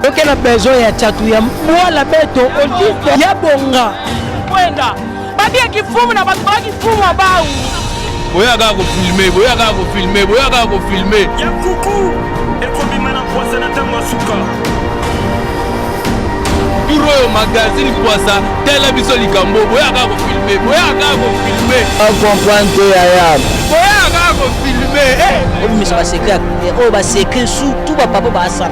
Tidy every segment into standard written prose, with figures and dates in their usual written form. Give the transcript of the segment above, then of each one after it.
Ok, la besoin ya chatu ya moi la beto on ya bonga. Kwenda. Babi akifumu na batu akifumu abau. Boya ga ko filmer, boya ga ko filmer, boya ga ko filmer. Ya kuku ekobima na poisa na tango suka. Bureau magazine poisa tela biso likambo, boya ga ko filmer, boya ga ko filmer. On comprend que ya. Boya ga ko filmer. On me ça va s'écrire, on va s'écrire sous tout va papa ba ça.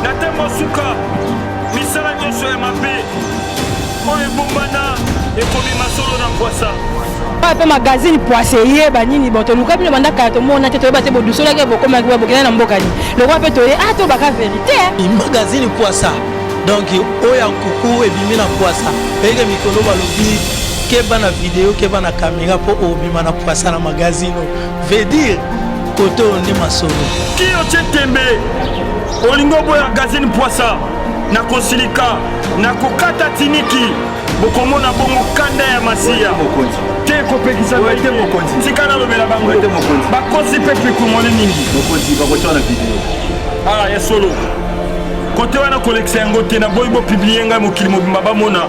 Natembo suka misala nyonso ya mabe oyo ebombana ekobima solo na poisa Pape magazine poisselier banini boto luka bino banda kato mona te toyeba te bodusola ke bokoma ke bokena na mbokani le roi pe toye to baka vérité magazine poissa donc oya kuku ebimi na poissa peke mikolo balobi ke bana vidéo ke bana caméra po obima na poissa na magazine veut dire koto ni masolo kio chetembe olingo boya magazine poissa na kosilika na kokata tiniki bokomona bongo kanda ya masiya te kopekisa baite mokonzi tika na lobela bango bakosi pe pikumone mingi mokonzi bakotana video ah ya solo kote wana collection yango te na boybo publier nga mokili mobimba bamona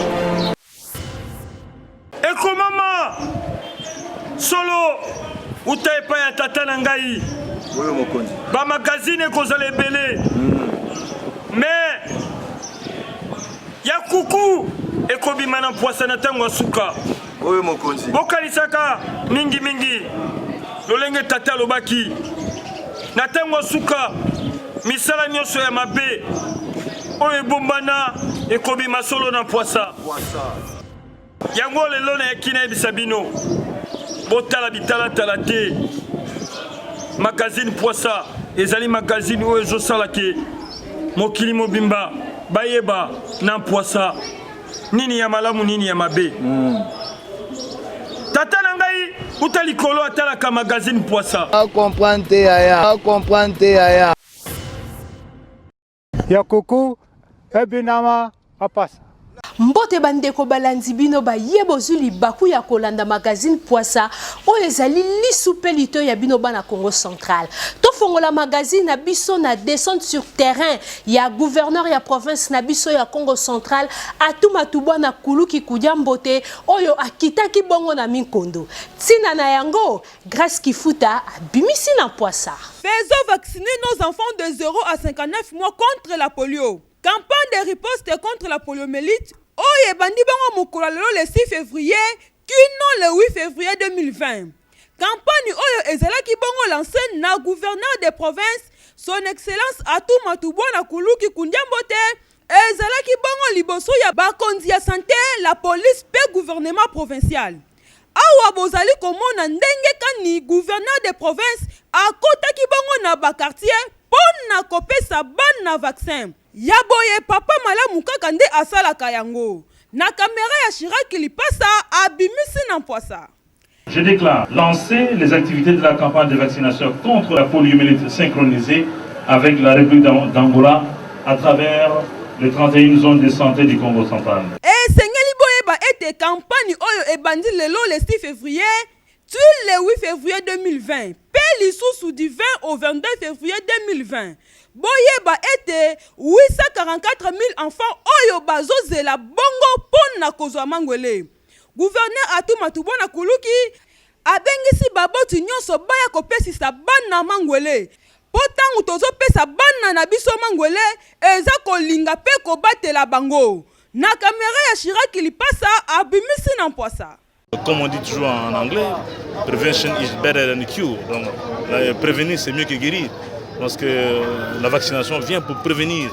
ekomama solo utaepa ya tata na ngai oyo mokonzi ba magazine kozala ebele mais ya kuku ekobima na poisa na tango suka oyo mokonzi bokalisaka mingi mingi lolenge tata lobaki na tango suka misala nyonso ya mabe oyo ebombana ekobima solo na poisa yango lelo na yaki nayebisa bino botala bitalatala te magazine poisa ezali magazine oyo ezosala ke mokili mobimba bayeba na poisa nini ya malamu nini ya mabe tata na ngai uta likolo atalaka magazine poisa comprendre yaya ya kuku ebinama apasa mbote bandeko balandi bino bayebo zuli baku ya kolanda magazine poisa oyo ezali lisupe lito ya bino bana Congo central tofongola magazine na biso na descente sur terrain ya gouverneur ya province na biso ya Congo central atuma tubwa na kuluki kudia mbote oyo akitaki bongo na minkondo tina na yango grâce kifuta abimisi na poisa. Faisons vacciner nos enfants de 0 à 59 mois contre la polio. Campagne de riposte contre la poliomyélite. Oye bandi bango mokolo lelo le 6 février, kino le 8 février 2020. Campagne oyo ezalaki bongo lancé na gouverneur des provinces, son excellence Atou Matoubo na kuluki kundiambote, ezalaki bongo liboso ya bakonzi ya santé, la police pe gouvernement provincial. Awa bozali komona ndenge kani gouverneur des provinces akotaki bongo na ba quartier pon na kopesa ban na vaccin. Yaboye papa malamu kaka nde asalaka yango. Na caméra ya Chirac Lipasa abimisi na poisa. Je déclare lancer les activités de la campagne de vaccination contre la poliomyélite synchronisée avec la République d'Angola à travers les 31 zones de santé du Congo central. Sengeli boyeba ete campagne oyo ebandi lelo le 6 février tu le 8 février 2020. Pe lisusu du 20 au 22 février 2020. Boyeba ete 844 000 enfants oyo bazozela bongo pon na kozwa mangwele. Gouverneur Atou Matoubo na kuluki abengisi baboti nyonso baya kopesisa bana mangwele. Potangu tozopesa bana na biso mangwele eza kolinga pe kobatela bango. Na caméra ya Chirac Lipasa abimisi na poisa. Comme on dit toujours en anglais, prevention is better than cure. Donc, prévenir c'est mieux que guérir. Parce que la vaccination vient pour prévenir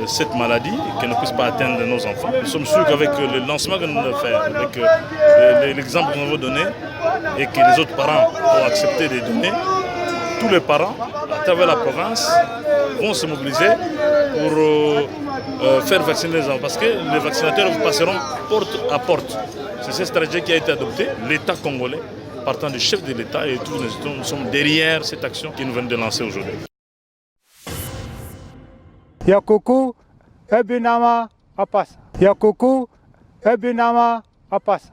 cette maladie qui ne puisse pas atteindre nos enfants. Nous sommes sûrs qu'avec le lancement que nous allons faire, avec l'exemple que nous avons donné et que les autres parents ont accepté de donner, tous les parents à travers la province vont se mobiliser pour faire vacciner les enfants. Parce que les vaccinateurs passeront porte à porte. C'est cette stratégie qui a été adoptée, l'État congolais, partant du chef de l'État et tous nous sommes derrière cette action qui nous vient de lancer aujourd'hui. ya kuku ebinama apasa. Yakuku ebinama apasa.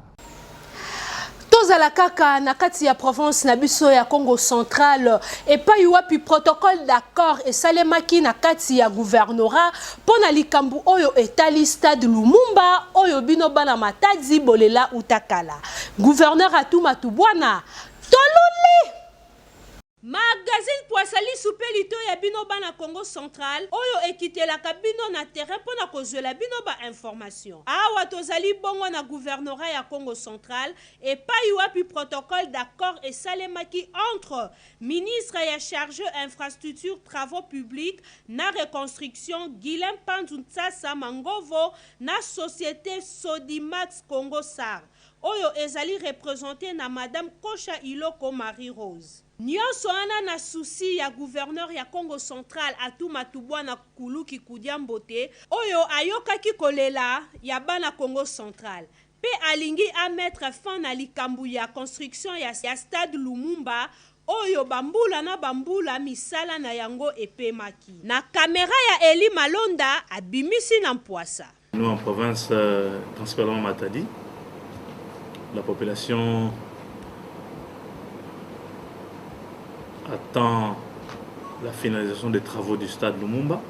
Tozala kaka na kati ya province na biso ya Congo central epai wapi protocole d'accord esalemaki na kati ya gouvernorat pona likambu oyo etali stade Lumumba oyo bino bana Matadi bolela utakala. Gouverneur atuma tubwana toluli magazine Poissali soupelito ya bino bana Congo central oyo ekitelaka bino na terrain pona kozwela bino ba information. Awa tozali bongo na gouvernorat ya Congo central epai wapi protocole d'accord esalemaki entre ministre ya chargé infrastructure travaux publics na reconstruction Guilain Panzu Ntsasa Mangovo na société Sodimax Congo SAR oyo ezali représenté na madame Kosha Iloko Marie Rose. Nyonso ana na souci ya gouverneur ya Congo central atuma tubwana Kuluki Kudiambote oyo ayokaki kolela ya bana Congo central pe alingi a mettre fin na likambu ya construction ya stade Lumumba oyo bambula na bambula misala na yango epemaki. Na caméra ya Eli Malonda abimisi na Mpwasa. Nous en province, principalement Matadi, la population attend la finalisation des travaux du stade Lumumba.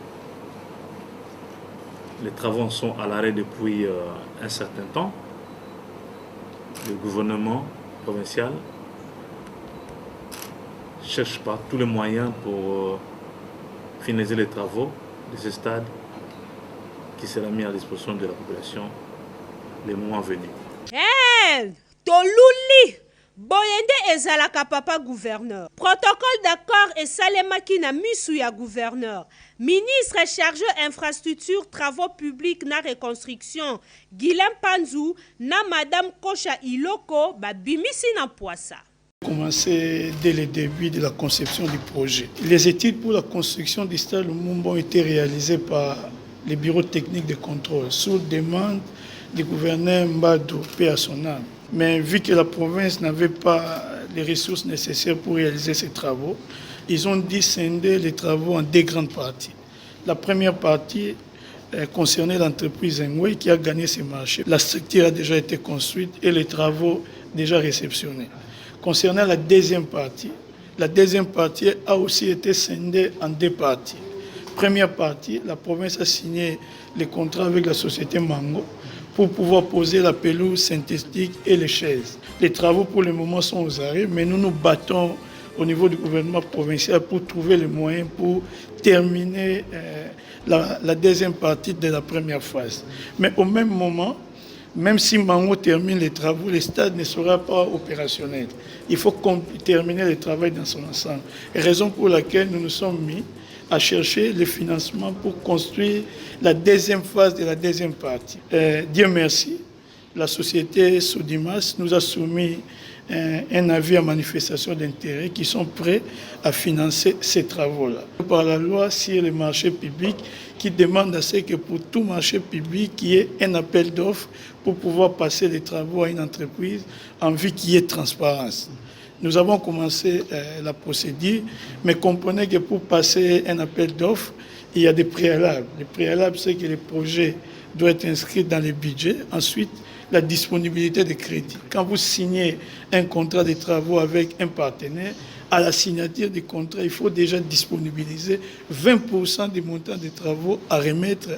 Les travaux sont à l'arrêt depuis un certain temps. Le gouvernement provincial cherche par tous les moyens pour finaliser les travaux de ce stade qui sera mis à disposition de la population les mois à venir. Hey, Toluli! Boyende ezalaka papa gouverneur. Protocole d'accord et salemaki na misu ya gouverneur. Ministre chargé infrastructure, travaux publics na reconstruction. Guilain Panzu na madame Kosha Iloko babimisi na Mpwasa. Commencé dès le début de la conception du projet. Les études pour la construction du stade Lumumba ont été réalisées par les bureaux techniques de contrôle sous demande du gouverneur Mbadou, paix à son âme. Mais vu que la province n'avait pas les ressources nécessaires pour réaliser ces travaux, ils ont discendé les travaux en deux grandes parties. La première partie concernait l'entreprise Ngwe qui a gagné ces marchés. La structure a déjà été construite et les travaux déjà réceptionnés. Concernant la deuxième partie a aussi été scindée en deux parties. Première partie, la province a signé les contrats avec la société Mango pour pouvoir poser la pelouse synthétique et les chaises. Les travaux pour le moment sont aux arrêts, mais nous nous battons au niveau du gouvernement provincial pour trouver les moyens pour terminer la deuxième partie de la première phase. Mais au même moment, même si Mango termine les travaux, le stade ne sera pas opérationnel. Il faut terminer le travail dans son ensemble. Raison pour laquelle nous nous sommes mis à chercher le financement pour construire la deuxième phase de la deuxième partie. Dieu merci, la société Sodimas nous a soumis un avis à manifestation d'intérêt qui sont prêts à financer ces travaux-là. Par la loi sur les marchés publics qui demande à ce que pour tout marché public, il y ait un appel d'offres pour pouvoir passer les travaux à une entreprise en vue qu'il y ait transparence. Nous avons commencé la procédure, mais comprenez que pour passer un appel d'offres, il y a des préalables. Les préalables, c'est que le projet doit être inscrit dans le budget. Ensuite, la disponibilité de crédit. Quand vous signez un contrat de travaux avec un partenaire, à la signature du contrat, il faut déjà disponibiliser 20% du montant des travaux à remettre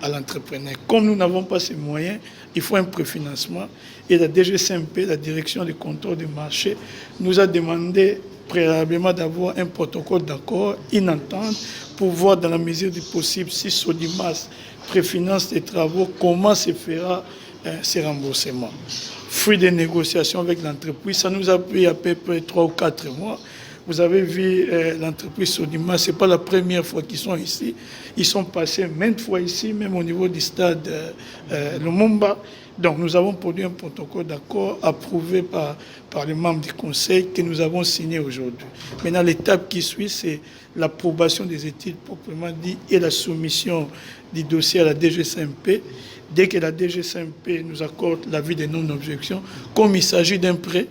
à l'entrepreneur. Comme nous n'avons pas ces moyens, il faut un préfinancement. Et la DGCMP, la direction du contrôle des marchés, nous a demandé préalablement d'avoir un protocole d'accord, une entente, pour voir dans la mesure du possible si Sodimas préfinance les travaux, comment se fera ces remboursements. Fruit des négociations avec l'entreprise, ça nous a pris à peu près 3 ou 4 mois. Vous avez vu l'entreprise Sodimas, ce n'est pas la première fois qu'ils sont ici. Ils sont passés maintes fois ici, même au niveau du stade Lumumba. Donc nous avons produit un protocole d'accord approuvé par les membres du conseil que nous avons signé aujourd'hui. Maintenant, l'étape qui suit, c'est l'approbation des études proprement dit et la soumission du dossier à la DGCMP. Dès que la DGCMP nous accorde l'avis de non-objection, comme il s'agit d'un prêt,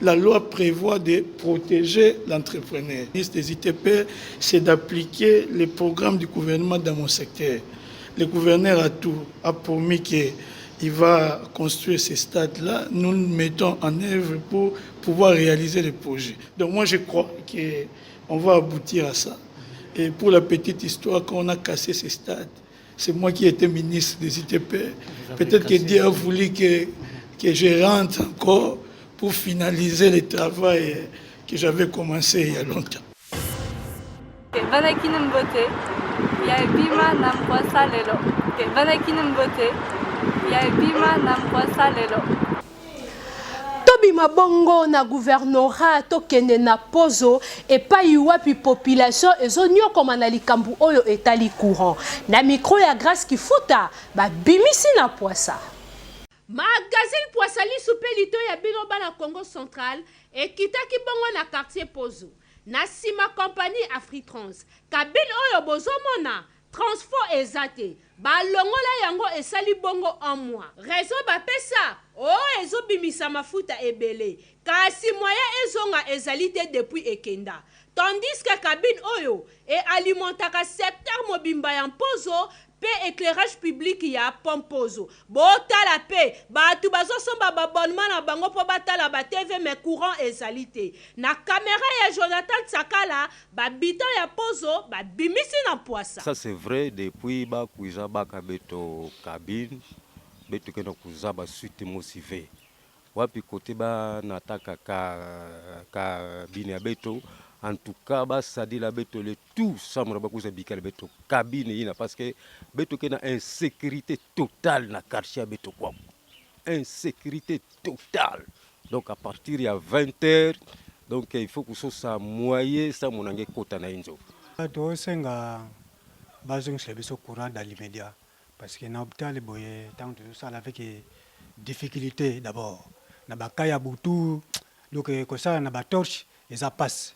la loi prévoit de protéger l'entrepreneur. Le ministre des ITP, c'est d'appliquer les programmes du gouvernement dans mon secteur. le gouverneur a promis qu'il va construire ces stades-là. Nous nous mettons en œuvre pour pouvoir réaliser le projet. Donc moi, je crois qu'on va aboutir à ça. Et pour la petite histoire, quand on a cassé ces stades, c'est moi qui étais ministre des ITP. Peut-être que Dieu a voulu que je rentre encore pour finaliser le travail que j'avais commencé il y a longtemps. Tobima bongo na gouvernorat tokende na pozo epai wapi population ezonyo koma na likambu oyo etali courant na micro ya Grâce Kifuta ba bimisi na poisa. Magazine poisa li supelito ya bino bana Congo Central ekitaki bongo na quartier Pozo. Na sima compagnie Afritrans kabine oyo bozomona transport ezate balongola yango esali bongo en mois raison bapesa ezo bimisa mafuta ebele kasi moya ezonga ezali te depuis ekenda tandis que cabine oyo alimentaka secteur mobimba ya Pozo pe éclairage public ya Pompozo botala pe batu bazosomba babonnement na bango po batala ba TV mais courant ezalité na caméra ya Jonathan Tsakala babita ya Pozo babimisi na poisa. Ça c'est vrai depuis ba kuiza ba kabeto cabine beto kena kuza ba suite mosive wapi côté ba nataka ka bine ya beto. En tout cas, ça dit la beto le tout ça me bakuza bikal beto cabine ina parce que beto kena insécurité totale na quartier beto kwa. Insécurité totale. Donc à partir ya 20h donc il faut que ça moyen ça monange kota na inzo. To senga bazong service courant dans l'immédiat parce que na hôpital boye tant tout ça avec difficulté d'abord. Na bakaya butu donc ko ça na ba torche et ça passe.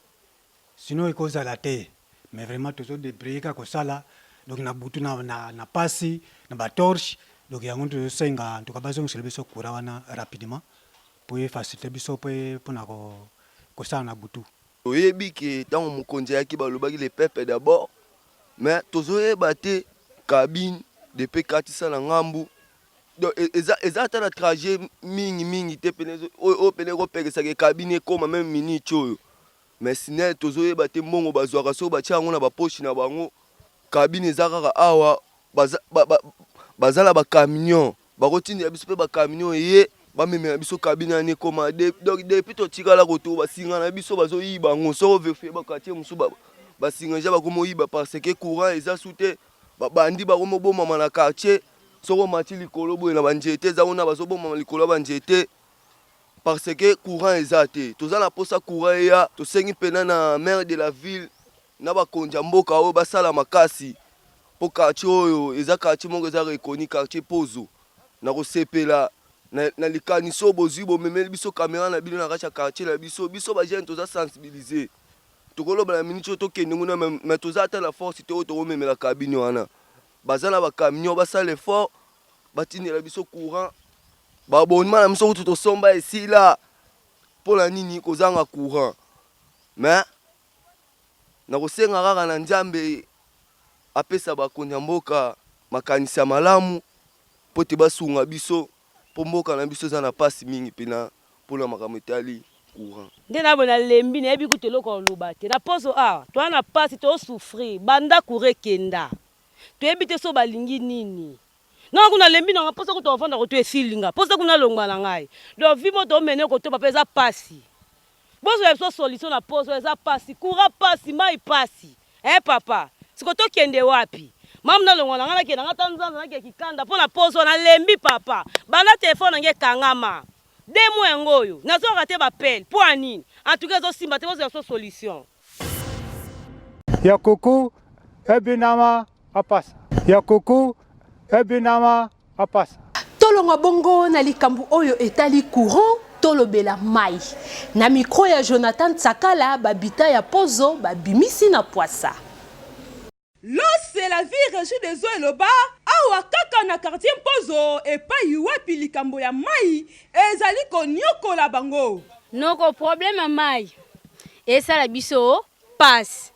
Sinon, il cause à la terre. Mais vraiment, tout ça, des briques comme ça là. Donc, na butu na passi, na ba torche. Donc, il y a un truc en tout cas, besoin de se courant rapidement pour faciliter biso pour na ko ça na butu. Oyebi que tant on konje yaki balobaki les pepe d'abord. Mais tozoye baté cabine depuis katisa na ngambu. Donc, ezata na trajet mingi te penezo o peneko pekesa ke cabine comme même mini choyo. Mais sinon tozoye baté mbongo bazwaka so batia yango na ba poche na bango cabine ezaka awa bazala ba camion bakotindi ya biso pe ba camion ye bamemela biso cabine ane koma donc depuis to tikala koto basinga na biso bazoyiba ngo so vérifier ba quartier musu basinga ja bakomo yiba parce que courant eza soute bandi bakomo boma na quartier soko mati likolo boye na banjete za ona bazoboma likolo banjete parce que courant ezate toza na posa courant ya to sengi pena na maire de la ville na ba konja mboka o basala makasi po quartier oyo eza quartier mongo eza reconi quartier Pozo na ko sepela na likaniso bozwi bo memeli biso caméra na bino na kacha quartier na biso ba jeune toza sensibiliser to koloba na minute to kende nguna mais toza ata la force te o to memela cabine wana bazana ba camion basala effort batini la biso courant ba bonnement na biso to somba ici là pour la nini kozanga courant mais na kosenga kaka na Nzambe apesa ba konya mboka makanisa malamu pote basunga biso po mboka na biso za na pasi mingi pena pour la makamotali courant ndena bona lembi na yebi kuteloko lobate na poso to na pasi to souffrir banda courir kenda to ebite so balingi nini non kuna lembi na poso ko to vanda ko to esilinga poso kuna longwa na ngai do vimo to mene ko to pesa pasi boso ya so solution na poso eza pasi courant pasi mai pasi papa siko to kende wapi mam na longwa na ngana ke na ngata nzanza na ke kikanda pona poso na lembi papa bana telefone nge kangama demo ngoyo nazo rate ba pel pour anini en tout cas zo simba te boso ya so solution ya koko ebinama apasa ya koko ebinama apasa tolonga bongo na likambu oyo etali courant tolobela mai na micro ya Jonathan Tsakala babita ya Pozo babimisi na poisa. L'eau c'est la vie régie des eaux et le bas awa kaka na quartier Pozo et pas yuapi likambo ya mai ezali konyoko la bango noko problème mai esa la biso passe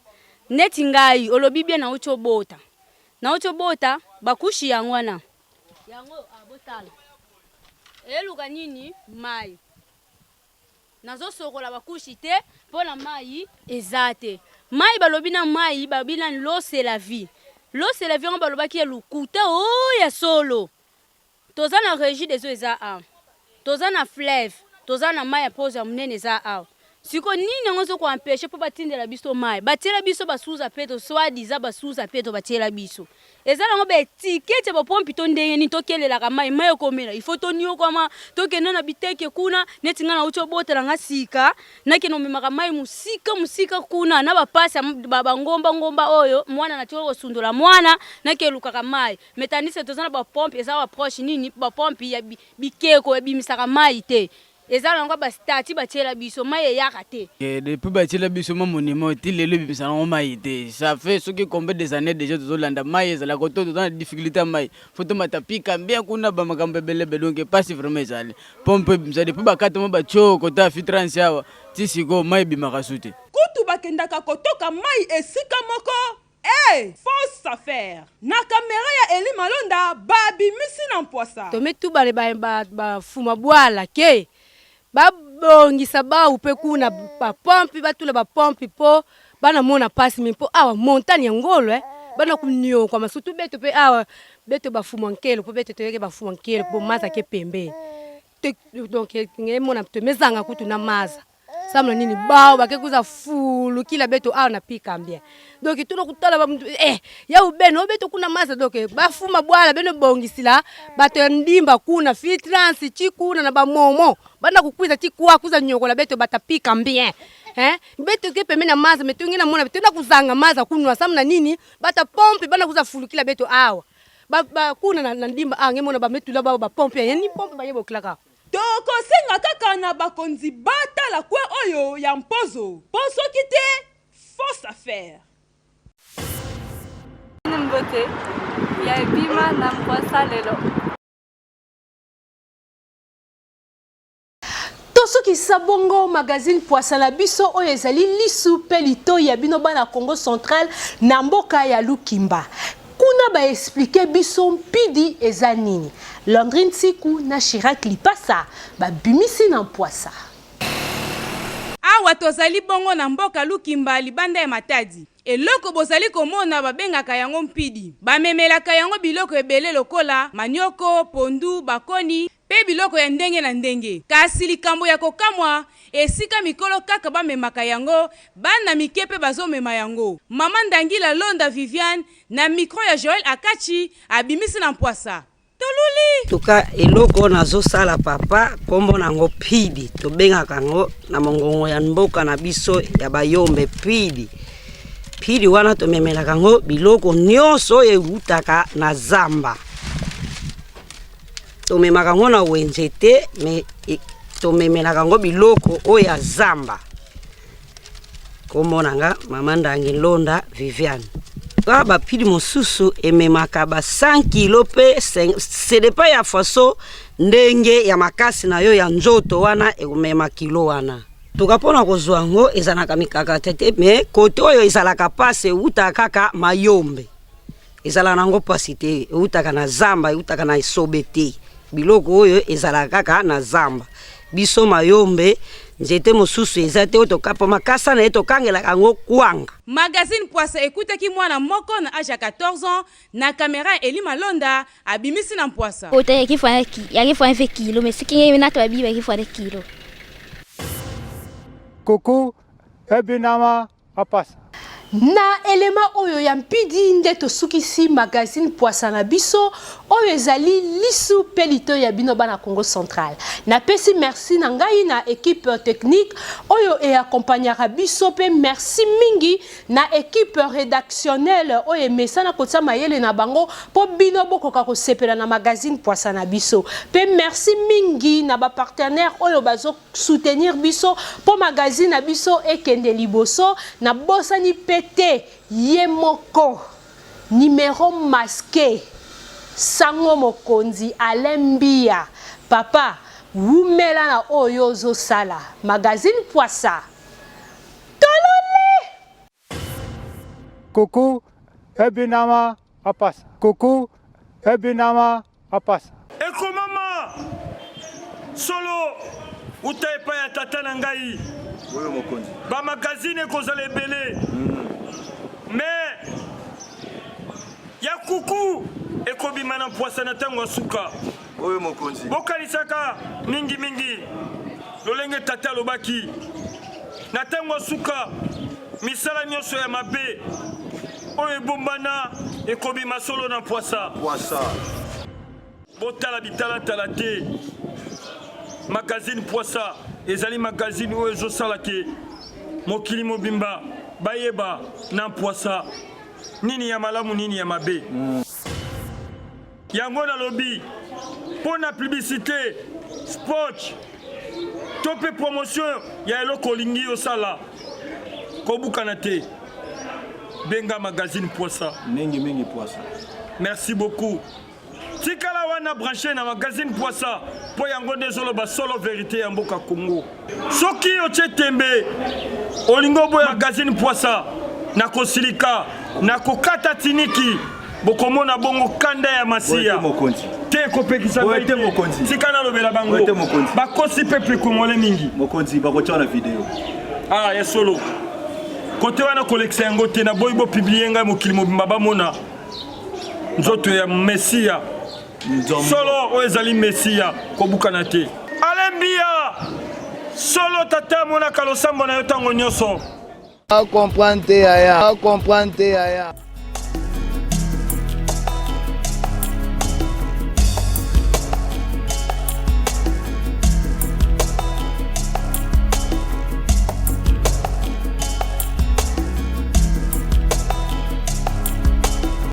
neti ngai olobi bien na uchobota bakushi yango wana yango abotala eluka nini mai nazosokola bakushi te mpona mai eza te mai balobi na mai babi na l'eau c'est la vie. L'eau c'est la vie yango balobaki elukuta oya solo toza na régie des eaux eza awa toza na fleuve toza na mai ya pose ya monene eza awa siko nini yango zokoampeshe mpo batindela biso mai batiela biso basuza peto swadiza basuza peto batiela biso eza nango baetikete bapompi to ndenge nini tokelelaka mai ekomela ifo toniokama tokende na biteke kuna neti nga na uti obotela nga sika nakende omemaka mai musika kuna na bapasi bangomba oyo mwana natiki kosundola mwana nakelukaka mai metandise toza na bapompi eza baproche nini bapompi ya bikeko ebimisaka mai te eza nango bastati batiela biso mai eyaka te depuis batiela biso mamonima ti lelo ebimisa nango mai te ça fait soki combien des années déjà tozolanda mai ezala koto toza na difficulté ya mai fo tomata pika mbia kuna bamakambo ebelebe donc epasi vraiment ezali pompe ebimisa depuis bakatama batio kota fitrance awa ti siko mai ebimaka su te kutu bakendaka kotoka mai esika moko fausse affaire na kamera ya Eli Malonda babimisi na mpwasa tometu bale bafuma bwala ke babongisa baupe kuna bapompi batula bapompi po bana mona pasi mpo awa montagne ya ngolo bana kunio kwa masutu beto pe awa beto bafuma nkelo po beto toyeke bafuma nkelo po maza ke pembe donc ngemona mezanga kutu na maza samna nini bao bakekuza fulu kila beto awa na pika mbia donc tuno kutala ba ya ubeno beto kuna maza donc bafuma bwala beno bongisila bato ndimba kuna fitrance chikuna na bamomo bana kukwiza tikwa kuza nyokola beto batapika mbia beto ke pembe na maza metungi na mona beto na kuzanga maza kunwa samna nini bata pompe bana kuza fulu kila beto awa ba kuna na ndimba ngemona ba metula ba pompe yani pompe ba yebo klaka tokosenga kaka na bakonzi batala kwe oyo ya mpozo po soki te fausse affaire mbote ya bima na mpwasa lelo soki sabongo magazine Poissa na biso oyo ezali lisu pe litoyi ya bino bana Congo central na mboka ya Lukimba kuna ba expliquer biso mpidi eza nini Landrine Siku na Chirac Lipasa ba bimisi na Poissa awa tozali bongo na mboka Lukimba libanda ya Matadi eloko bozali komona babengaka yango mpidi bamemelaka yango biloko ebele lokola manioko pondu bakoni pe biloko ya ndenge na ndenge kasi likambo ya kokamwa esika mikolo kaka bamemaka yango bana mikepe bazomema yango mama Ndangila Londa Viviane na micro ya Joël Akachi abimisi na Poissa toluli tuka eloko nazosala papa kombo nango pidi tobengaka ngo na mongongo ya mboka na biso ya bayombe pidi wana tomemelaka ngo biloko nyonso eutaka na zamba tomemaka ngo na wenze te me tomemelaka ngo biloko oyo ya zamba kombo nanga mama Ndangila Londa Viviane ka bapidi mosusu ememaka ba 5 kilo pe c'est pas ya faso ndenge ya makasi na yo ya nzoto wana ekumema kilo wana tukapona kozwa ngo ezanaka mikaka tete me koto oyo ezalaka pase uta kaka mayombe ezala nango pasi te utaka na zamba utaka na isobete biloko oyo ezalaka kaka na zamba biso mayombe nzete mosusu ezate otokapo makasa na etokangela kango kwanga magazine Poissa ekutaki mwana moko na âge ya 14 ans na caméra Eli Malonda abimisi na Poissa ota yakifanya fe kilo mais sikinge na tabiba yakifanya kilo Koko ebinama apasa na elema oyo ya mpidi nde tosukisi magazine Poissa na biso oyo ezali lisu pe litoyi ya bino bana Congo central na pesi merci na ngai na équipe technique oyo accompagnera biso pe merci mingi na équipe rédactionnelle oyo mesana kotsa mayele na bango po bino bokoka kosepela na magazine Poissa na biso pe merci mingi na ba partenaire oyo bazo soutenir biso po magazine na biso ekende liboso na bosani pe Yemoko numéro masqué Sango Mokonzi Alembia papa wumela na oyo zo sala magazine Poissa tolole Koko ebinama apasa Koko ebinama apasa ekomama solo uta epai ya tata na ngai bamagazine ekozala ebele mais ya kuku ekobima na mpwasa na ntango ya suka bokanisaka mingimingi lolenge tata alobaki na ntango ya suka misala nyonso ya mabe oyo ebombana ekobima solo na mpwasa botala bitalatala te magazine Poissa ezali magazine oyo ezosala ke mokili mobimba bayeba na Poissa nini ya malamu nini ya mabe yango nalobi mpo na publicité sport to mpe promotion ya eloko olingi osala kobukana te benga magazine Poissa mingi Poissa. Merci beaucoup. Tikala wana branché na magazine Poissa po yango ndezoloba solo vérité ya mboka Congo. Soki otie tembe olingo boya magazine Poissa na kosilika na kokata tiniki bokomona bongo kanda ya masia te kopekisa baite mokonzi tikana lobela bango bakosi peuple congolais mingi mokonzi bakotia na video ya solo kote wana kolekisa yango te na boyi bo publier ngai mokili mobimba bamona nzoto ya mesia solo oyo ezali mesia kobukana te alembia solo tata amonaka losambo na yo ntango nyonso comprendre te yaya